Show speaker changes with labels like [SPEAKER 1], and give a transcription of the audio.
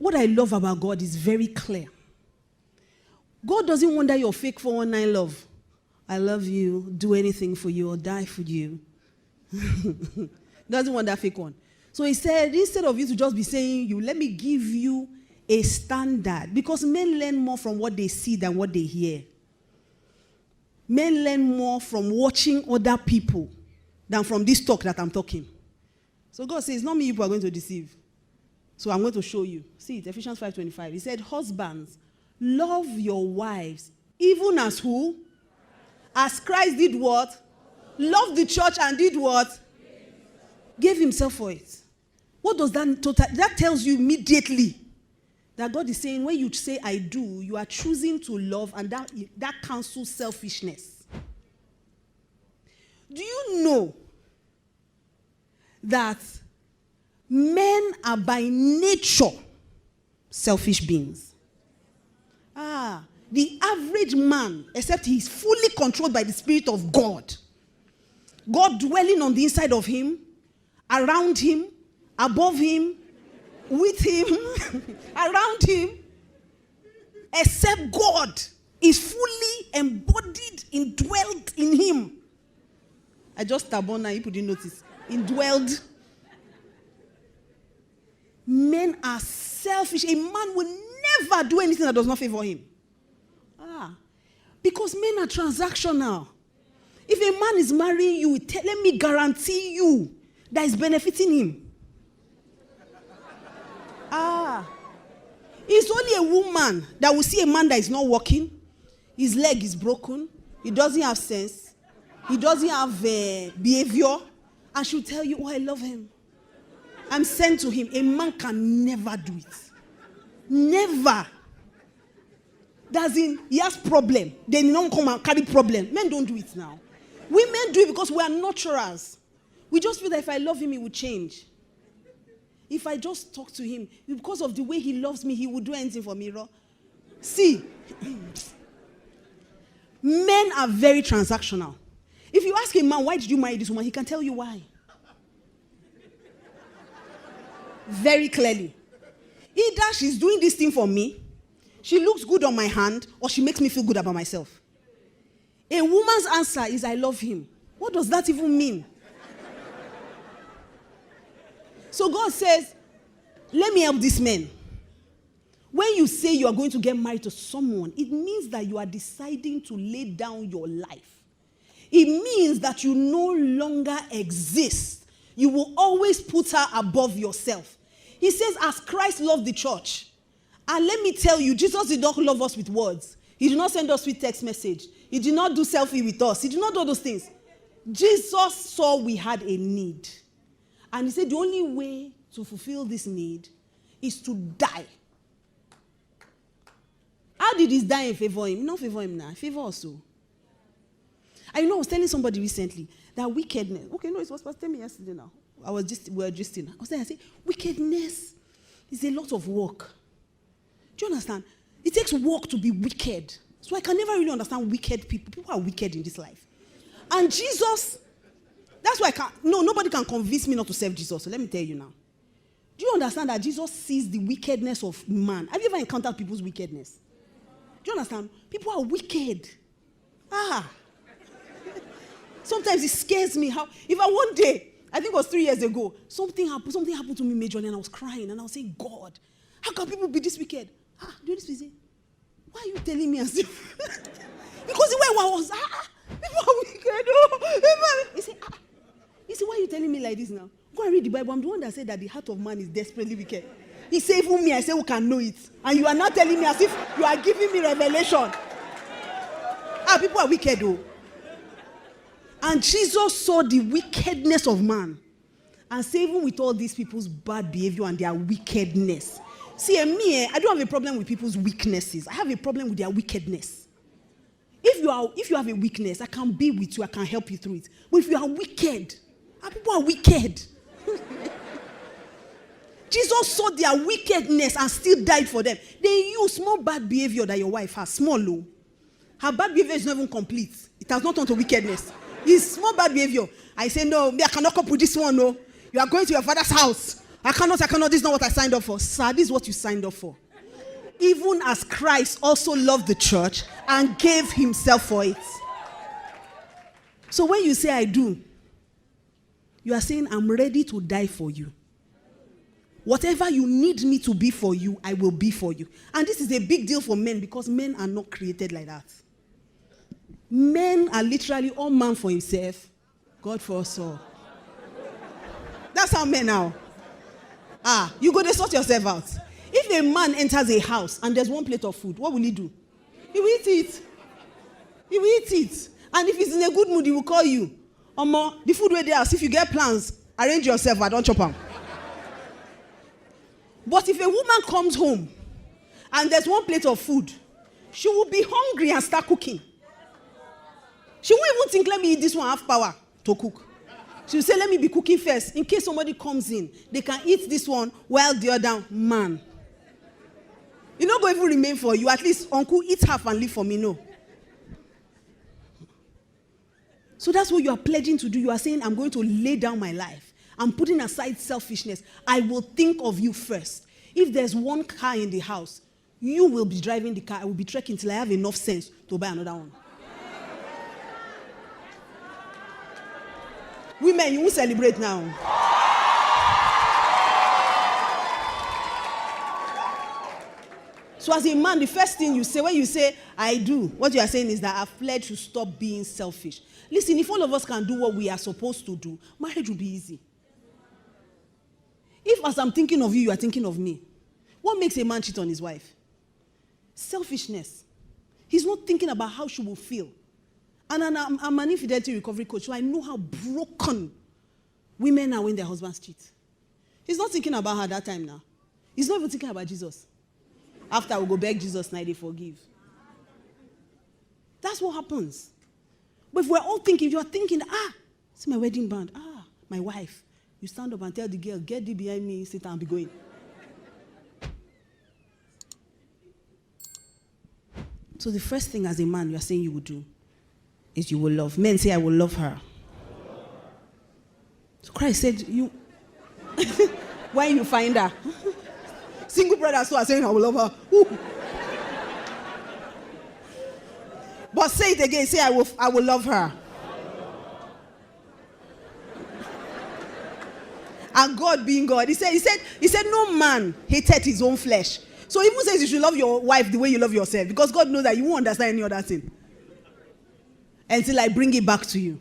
[SPEAKER 1] what I love about God is very clear. God doesn't want that your fake 419 love. I love you, do anything for you, or die for you. Doesn't want that fake one. So he said, instead of you to just be saying, let me give you a standard. Because men learn more from what they see than what they hear. Men learn more from watching other people than from this talk that I'm talking. So God says, not me you are going to deceive. So I'm going to show you. See it, Ephesians 5:25. He said, husbands, love your wives, even as who? As Christ did what? Loved the church and did what? Gave himself for it. What does that tells you immediately that God is saying, when you say I do, you are choosing to love, and that cancels selfishness. Do you know that men are by nature selfish beings? The average man, except he is fully controlled by the Spirit of God, God dwelling on the inside of him, around him, above him, with him, around him, except God is fully embodied, indwelled in him. I just tabbed on now, you didn't notice. Indwelled. Men are selfish. A man will never do anything that does not favor him. Because men are transactional. If a man is marrying you, let me guarantee you that is benefiting him. It's only a woman that will see a man that is not working. His leg is broken. He doesn't have sense. He doesn't have behavior. And she'll tell you, I love him. I'm sent to him. A man can never do it. Never. That's in, he has problem. Then don't come and carry problem. Men don't do it now. Women do it because we are naturals. We just feel that if I love him, he will change. If I just talk to him, because of the way he loves me, he will do anything for me. See, men are very transactional. If you ask a man, why did you marry this woman? He can tell you why. Very clearly. Either she's doing this thing for me, she looks good on my hand, or she makes me feel good about myself. A woman's answer is, I love him. What does that even mean? So God says, let me help these men. When you say you are going to get married to someone, it means that you are deciding to lay down your life. It means that you no longer exist. You will always put her above yourself. He says, as Christ loved the church. And let me tell you, Jesus did not love us with words. He did not send us with text message. He did not do selfie with us. He did not do all those things. Jesus saw we had a need. And he said the only way to fulfill this need is to die. How did his dying favor him? Not favor him now. Favor also. And I was telling somebody recently that wickedness. Okay, no, it was Pastor me yesterday now. We were just in. I said, wickedness is a lot of work. Do you understand? It takes work to be wicked. So I can never really understand wicked people. People are wicked in this life. And Jesus, that's why nobody can convince me not to serve Jesus. So let me tell you now. Do you understand that Jesus sees the wickedness of man? Have you ever encountered people's wickedness? Do you understand? People are wicked. Sometimes it scares me. If I one day, I think it was 3 years ago, something happened to me majorly, and I was crying, and I was saying, God, how can people be this wicked? Do you see? Why are you telling me as if? Because the way I was, people are wicked. He said, why are you telling me like this now? Go and read the Bible. I'm the one that said that the heart of man is desperately wicked. He said, even me, I said, who can know it? And you are not telling me as if you are giving me revelation. People are wicked, though. And Jesus saw the wickedness of man. And said, even with all these people's bad behavior and their wickedness. See, me, I don't have a problem with people's weaknesses. I have a problem with their wickedness. If you have a weakness, I can be with you. I can help you through it. But if you are wicked, people are wicked. Jesus saw their wickedness and still died for them. They use small bad behavior that your wife has. Small, low. Her bad behavior is not even complete. It has not turned to wickedness. It's small bad behavior. I say, no, I cannot cope with this one, no. You are going to your father's house. I cannot, this is not what I signed up for. Sir, this is what you signed up for. Even as Christ also loved the church and gave himself for it. So when you say I do, you are saying I'm ready to die for you. Whatever you need me to be for you, I will be for you. And this is a big deal for men because men are not created like that. Men are literally all man for himself, God for us all. That's how men are. You go to sort yourself out. If a man enters a house and there's one plate of food, what will he do? He will eat it. He will eat it. And if he's in a good mood, he will call you. Omo, the food where they are, if you get plans, arrange yourself, I don't chop them. But if a woman comes home and there's one plate of food, she will be hungry and start cooking. She won't even think, let me eat this one, I have power to cook. She will say, let me be cooking first. In case somebody comes in, they can eat this one while the other man. You're not going to even remain for you. At least, uncle, eat half and leave for me. No. So that's what you are pledging to do. You are saying, I'm going to lay down my life. I'm putting aside selfishness. I will think of you first. If there's one car in the house, you will be driving the car. I will be trekking till I have enough sense to buy another one. Women, you won't celebrate now. So as a man, the first thing you say, when you say, I do, what you are saying is that I've pledged to stop being selfish. Listen, if all of us can do what we are supposed to do, marriage will be easy. If as I'm thinking of you, you are thinking of me, what makes a man cheat on his wife? Selfishness. He's not thinking about how she will feel. And I'm an infidelity recovery coach, so I know how broken women are when their husbands cheat. He's not thinking about her that time now. He's not even thinking about Jesus. After we go beg Jesus, now they forgive. That's what happens. But if we're all thinking, you are thinking, it's my wedding band. My wife. You stand up and tell the girl, get thee behind me, sit and be going. So the first thing as a man you are saying you will do is you will love. Men say, I will love her. So Christ said, you, when you find her, single brothers who are saying, I will love her. Ooh. But say it again, say, I will love her. And God being God, he said, no man hated his own flesh. So he even says you should love your wife the way you love yourself, because God knows that you won't understand any other thing until I bring it back to you.